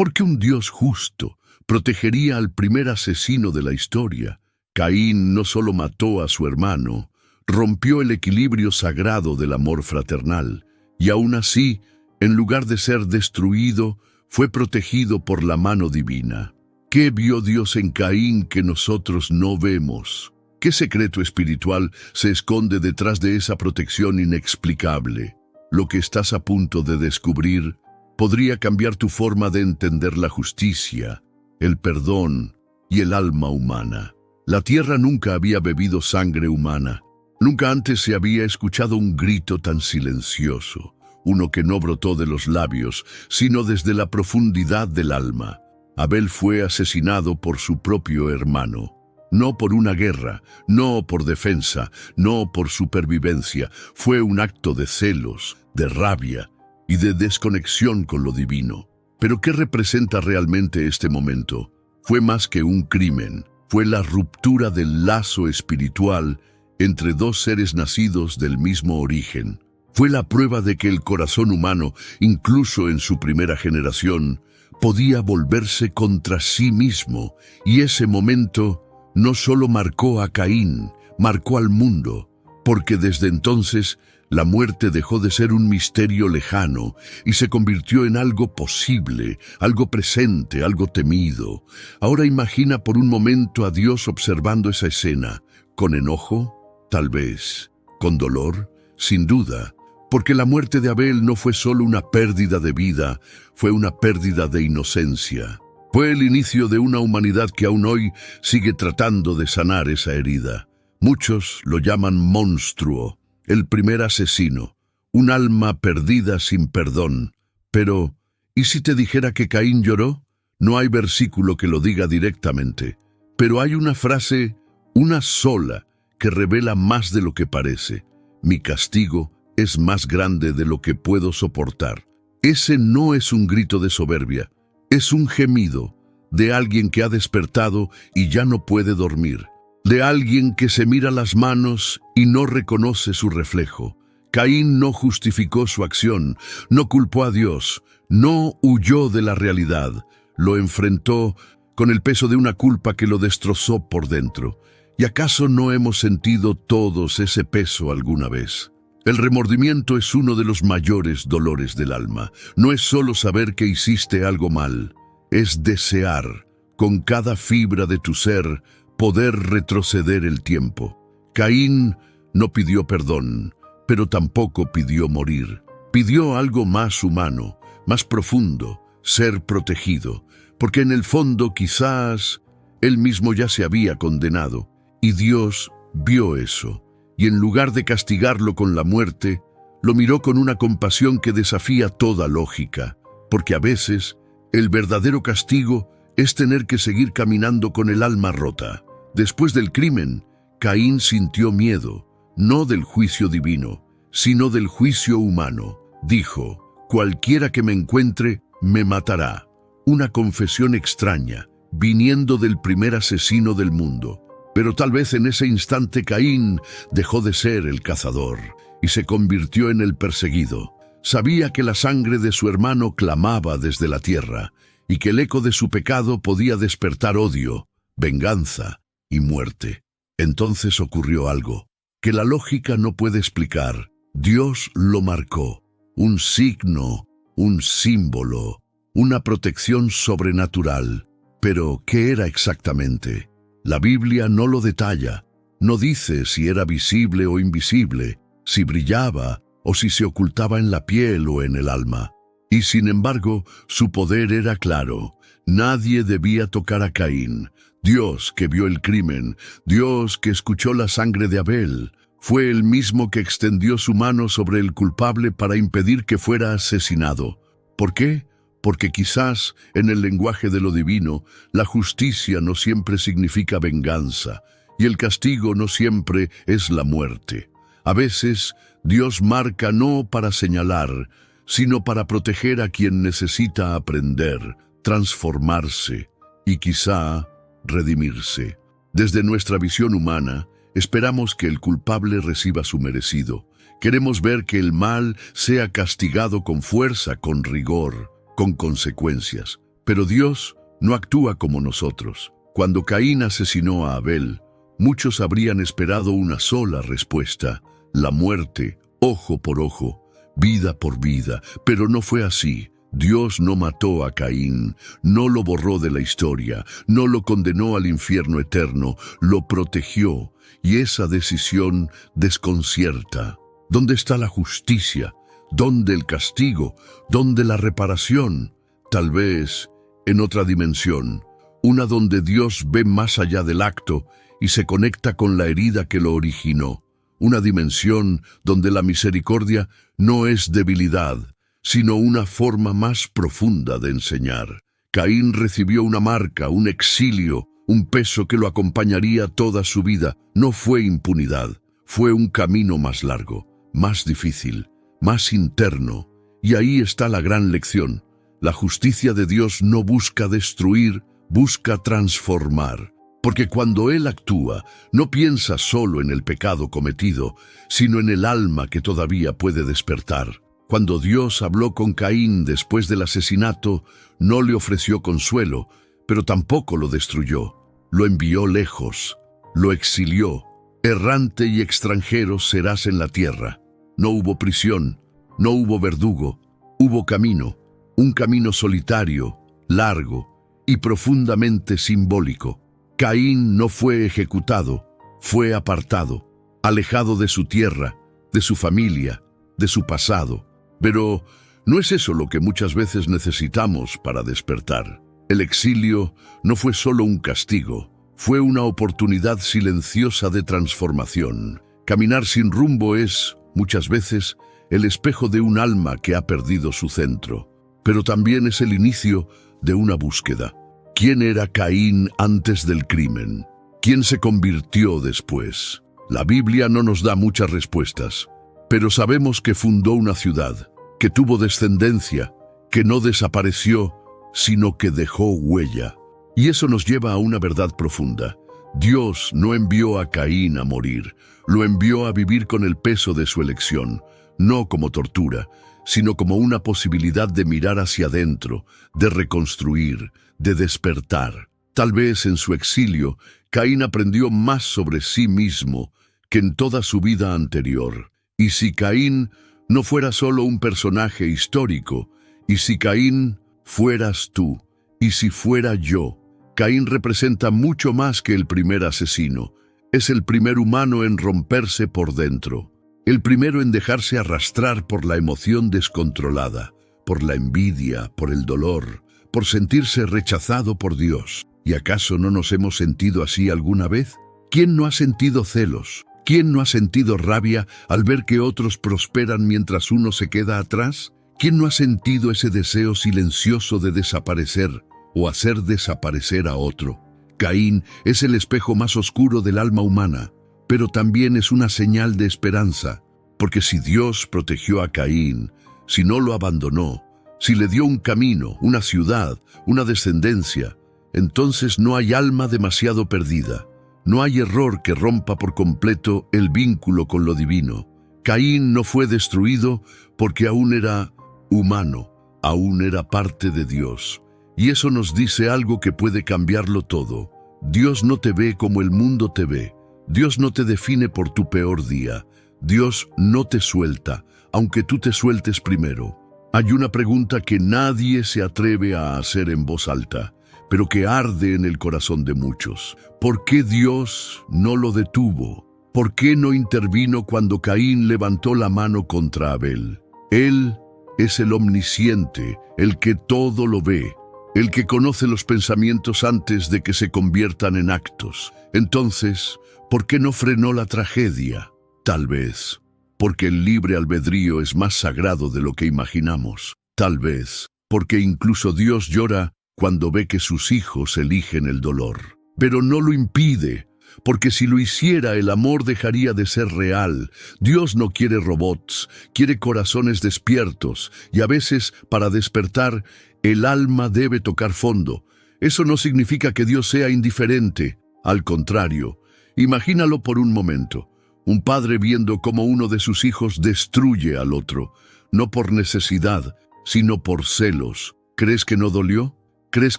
Porque un Dios justo protegería al primer asesino de la historia. Caín no solo mató a su hermano, rompió el equilibrio sagrado del amor fraternal, y aún así, en lugar de ser destruido, fue protegido por la mano divina. ¿Qué vio Dios en Caín que nosotros no vemos? ¿Qué secreto espiritual se esconde detrás de esa protección inexplicable? Lo que estás a punto de descubrir podría cambiar tu forma de entender la justicia, el perdón y el alma humana. La tierra nunca había bebido sangre humana. Nunca antes se había escuchado un grito tan silencioso, uno que no brotó de los labios, sino desde la profundidad del alma. Abel fue asesinado por su propio hermano. No por una guerra, no por defensa, no por supervivencia. Fue un acto de celos, de rabia y de desconexión con lo divino. ¿Pero qué representa realmente este momento? Fue más que un crimen. Fue la ruptura del lazo espiritual entre dos seres nacidos del mismo origen. Fue la prueba de que el corazón humano, incluso en su primera generación, podía volverse contra sí mismo, y ese momento no solo marcó a Caín, marcó al mundo, porque desde entonces la muerte dejó de ser un misterio lejano y se convirtió en algo posible, algo presente, algo temido. Ahora imagina por un momento a Dios observando esa escena, con enojo, tal vez, con dolor, sin duda, porque la muerte de Abel no fue solo una pérdida de vida, fue una pérdida de inocencia. Fue el inicio de una humanidad que aún hoy sigue tratando de sanar esa herida. Muchos lo llaman monstruo, el primer asesino, un alma perdida sin perdón. Pero, ¿y si te dijera que Caín lloró? No hay versículo que lo diga directamente, pero hay una frase, una sola, que revela más de lo que parece. Mi castigo es más grande de lo que puedo soportar. Ese no es un grito de soberbia, es un gemido de alguien que ha despertado y ya no puede dormir, de alguien que se mira las manos y no reconoce su reflejo. Caín no justificó su acción, no culpó a Dios, no huyó de la realidad, lo enfrentó con el peso de una culpa que lo destrozó por dentro. ¿Y acaso no hemos sentido todos ese peso alguna vez? El remordimiento es uno de los mayores dolores del alma. No es solo saber que hiciste algo mal, es desear, con cada fibra de tu ser, poder retroceder el tiempo. Caín no pidió perdón, pero tampoco pidió morir. Pidió algo más humano, más profundo, ser protegido, porque en el fondo quizás él mismo ya se había condenado, y Dios vio eso. Y en lugar de castigarlo con la muerte, lo miró con una compasión que desafía toda lógica, porque a veces el verdadero castigo es tener que seguir caminando con el alma rota. Después del crimen, Caín sintió miedo, no del juicio divino, sino del juicio humano. Dijo, cualquiera que me encuentre, me matará. Una confesión extraña, viniendo del primer asesino del mundo. Pero tal vez en ese instante Caín dejó de ser el cazador y se convirtió en el perseguido. Sabía que la sangre de su hermano clamaba desde la tierra y que el eco de su pecado podía despertar odio, venganza y muerte. Entonces ocurrió algo que la lógica no puede explicar. Dios lo marcó, un signo, un símbolo, una protección sobrenatural. Pero, ¿qué era exactamente? La Biblia no lo detalla, no dice si era visible o invisible, si brillaba o si se ocultaba en la piel o en el alma. Y sin embargo, su poder era claro. Nadie debía tocar a Caín. Dios que vio el crimen, Dios que escuchó la sangre de Abel, fue el mismo que extendió su mano sobre el culpable para impedir que fuera asesinado. ¿Por qué? Porque quizás, en el lenguaje de lo divino, la justicia no siempre significa venganza, y el castigo no siempre es la muerte. A veces, Dios marca no para señalar, sino para proteger a quien necesita aprender, transformarse y quizá redimirse. Desde nuestra visión humana, esperamos que el culpable reciba su merecido. Queremos ver que el mal sea castigado con fuerza, con rigor, con consecuencias. Pero Dios no actúa como nosotros. Cuando Caín asesinó a Abel, muchos habrían esperado una sola respuesta: la muerte, ojo por ojo, vida por vida. Pero no fue así. Dios no mató a Caín, no lo borró de la historia, no lo condenó al infierno eterno, lo protegió, y esa decisión desconcierta. ¿Dónde está la justicia? ¿Dónde el castigo? ¿Dónde la reparación? Tal vez en otra dimensión, una donde Dios ve más allá del acto y se conecta con la herida que lo originó. Una dimensión donde la misericordia no es debilidad, sino una forma más profunda de enseñar. Caín recibió una marca, un exilio, un peso que lo acompañaría toda su vida. No fue impunidad, fue un camino más largo, más difícil, más interno. Y ahí está la gran lección. La justicia de Dios no busca destruir, busca transformar. Porque cuando Él actúa, no piensa solo en el pecado cometido, sino en el alma que todavía puede despertar. Cuando Dios habló con Caín después del asesinato, no le ofreció consuelo, pero tampoco lo destruyó. Lo envió lejos, lo exilió. Errante y extranjero serás en la tierra. No hubo prisión, no hubo verdugo, hubo camino, un camino solitario, largo y profundamente simbólico. Caín no fue ejecutado, fue apartado, alejado de su tierra, de su familia, de su pasado. Pero no es eso lo que muchas veces necesitamos para despertar. El exilio no fue solo un castigo, fue una oportunidad silenciosa de transformación. Caminar sin rumbo es, muchas veces, el espejo de un alma que ha perdido su centro, pero también es el inicio de una búsqueda. ¿Quién era Caín antes del crimen? ¿Quién se convirtió después? La Biblia no nos da muchas respuestas, pero sabemos que fundó una ciudad, que tuvo descendencia, que no desapareció, sino que dejó huella. Y eso nos lleva a una verdad profunda. Dios no envió a Caín a morir, lo envió a vivir con el peso de su elección, no como tortura, sino como una posibilidad de mirar hacia adentro, de reconstruir, de despertar. Tal vez en su exilio, Caín aprendió más sobre sí mismo que en toda su vida anterior. Y si Caín no fuera solo un personaje histórico, y si Caín fueras tú, y si fuera yo, Caín representa mucho más que el primer asesino. Es el primer humano en romperse por dentro, el primero en dejarse arrastrar por la emoción descontrolada, por la envidia, por el dolor, por sentirse rechazado por Dios. ¿Y acaso no nos hemos sentido así alguna vez? ¿Quién no ha sentido celos? ¿Quién no ha sentido rabia al ver que otros prosperan mientras uno se queda atrás? ¿Quién no ha sentido ese deseo silencioso de desaparecer o hacer desaparecer a otro? Caín es el espejo más oscuro del alma humana, pero también es una señal de esperanza, porque si Dios protegió a Caín, si no lo abandonó, si le dio un camino, una ciudad, una descendencia, entonces no hay alma demasiado perdida. No hay error que rompa por completo el vínculo con lo divino. Caín no fue destruido porque aún era humano, aún era parte de Dios. Y eso nos dice algo que puede cambiarlo todo. Dios no te ve como el mundo te ve. Dios no te define por tu peor día. Dios no te suelta, aunque tú te sueltes primero. Hay una pregunta que nadie se atreve a hacer en voz alta, pero que arde en el corazón de muchos. ¿Por qué Dios no lo detuvo? ¿Por qué no intervino cuando Caín levantó la mano contra Abel? Él es el omnisciente, el que todo lo ve, el que conoce los pensamientos antes de que se conviertan en actos. Entonces, ¿por qué no frenó la tragedia? Tal vez porque el libre albedrío es más sagrado de lo que imaginamos. Tal vez porque incluso Dios llora cuando ve que sus hijos eligen el dolor. Pero no lo impide, porque si lo hiciera el amor dejaría de ser real. Dios no quiere robots, quiere corazones despiertos, y a veces, para despertar, el alma debe tocar fondo. Eso no significa que Dios sea indiferente. Al contrario, imagínalo por un momento. Un padre viendo cómo uno de sus hijos destruye al otro, no por necesidad, sino por celos. ¿Crees que no dolió? ¿Crees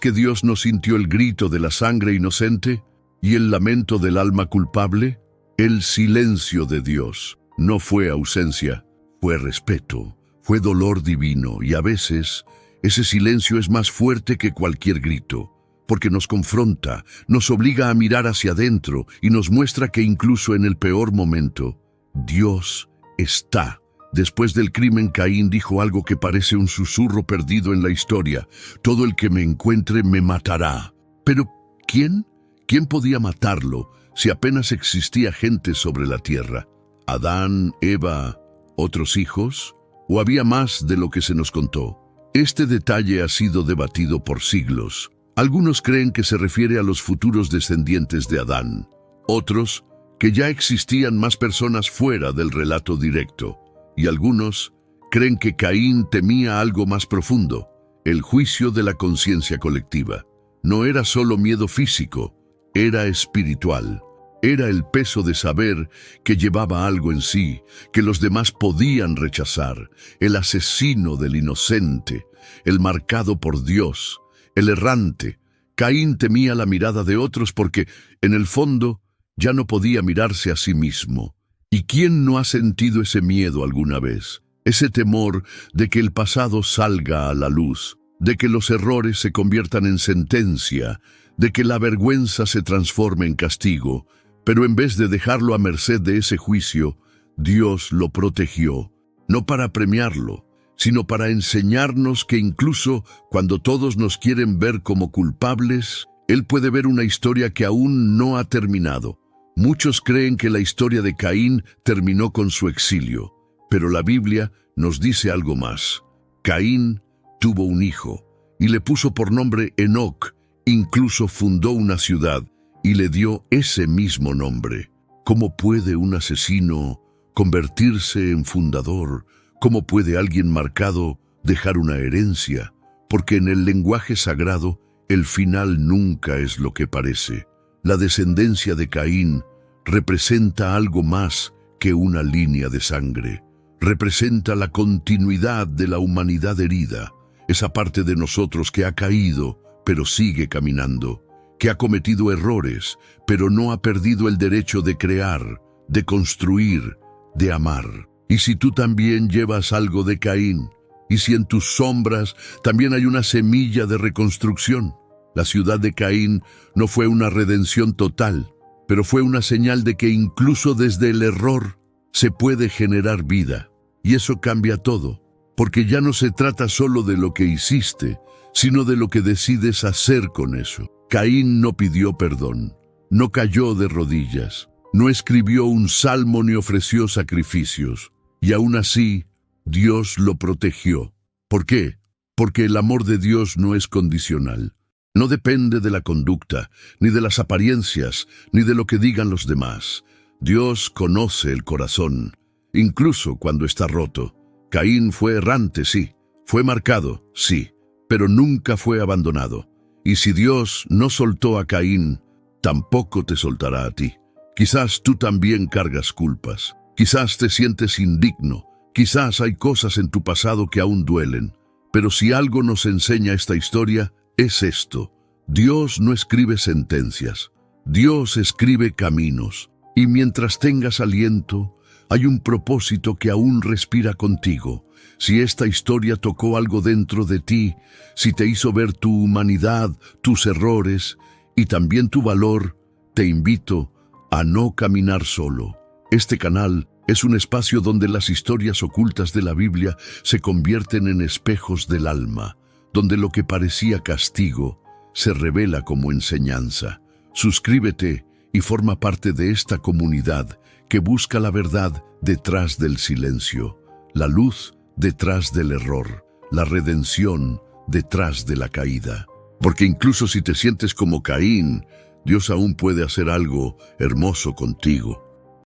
que Dios no sintió el grito de la sangre inocente y el lamento del alma culpable? El silencio de Dios no fue ausencia, fue respeto, fue dolor divino, y a veces ese silencio es más fuerte que cualquier grito, porque nos confronta, nos obliga a mirar hacia adentro y nos muestra que incluso en el peor momento, Dios está. Después del crimen, Caín dijo algo que parece un susurro perdido en la historia: todo el que me encuentre me matará. Pero, ¿quién? ¿Quién podía matarlo si apenas existía gente sobre la tierra? ¿Adán, Eva, otros hijos? ¿O había más de lo que se nos contó? Este detalle ha sido debatido por siglos. Algunos creen que se refiere a los futuros descendientes de Adán. Otros, que ya existían más personas fuera del relato directo. Y algunos creen que Caín temía algo más profundo: el juicio de la conciencia colectiva. No era solo miedo físico, era espiritual. Era el peso de saber que llevaba algo en sí, que los demás podían rechazar. El asesino del inocente, el marcado por Dios, el errante. Caín temía la mirada de otros porque, en el fondo, ya no podía mirarse a sí mismo. ¿Y quién no ha sentido ese miedo alguna vez? Ese temor de que el pasado salga a la luz, de que los errores se conviertan en sentencia, de que la vergüenza se transforme en castigo. Pero en vez de dejarlo a merced de ese juicio, Dios lo protegió, no para premiarlo, sino para enseñarnos que incluso cuando todos nos quieren ver como culpables, Él puede ver una historia que aún no ha terminado. Muchos creen que la historia de Caín terminó con su exilio, pero la Biblia nos dice algo más. Caín tuvo un hijo y le puso por nombre Enoc, incluso fundó una ciudad y le dio ese mismo nombre. ¿Cómo puede un asesino convertirse en fundador? ¿Cómo puede alguien marcado dejar una herencia? Porque en el lenguaje sagrado, el final nunca es lo que parece. La descendencia de Caín representa algo más que una línea de sangre. Representa la continuidad de la humanidad herida, esa parte de nosotros que ha caído, pero sigue caminando, que ha cometido errores, pero no ha perdido el derecho de crear, de construir, de amar. Y si tú también llevas algo de Caín, y si en tus sombras también hay una semilla de reconstrucción, la ciudad de Caín no fue una redención total, pero fue una señal de que incluso desde el error se puede generar vida. Y eso cambia todo, porque ya no se trata solo de lo que hiciste, sino de lo que decides hacer con eso. Caín no pidió perdón, no cayó de rodillas, no escribió un salmo ni ofreció sacrificios, y aún así Dios lo protegió. ¿Por qué? Porque el amor de Dios no es condicional. No depende de la conducta, ni de las apariencias, ni de lo que digan los demás. Dios conoce el corazón, incluso cuando está roto. Caín fue errante, sí. Fue marcado, sí. Pero nunca fue abandonado. Y si Dios no soltó a Caín, tampoco te soltará a ti. Quizás tú también cargas culpas. Quizás te sientes indigno. Quizás hay cosas en tu pasado que aún duelen. Pero si algo nos enseña esta historia, es esto: Dios no escribe sentencias, Dios escribe caminos, y mientras tengas aliento, hay un propósito que aún respira contigo. Si esta historia tocó algo dentro de ti, si te hizo ver tu humanidad, tus errores y también tu valor, te invito a no caminar solo. Este canal es un espacio donde las historias ocultas de la Biblia se convierten en espejos del alma, donde lo que parecía castigo se revela como enseñanza. Suscríbete y forma parte de esta comunidad que busca la verdad detrás del silencio, la luz detrás del error, la redención detrás de la caída. Porque incluso si te sientes como Caín, Dios aún puede hacer algo hermoso contigo.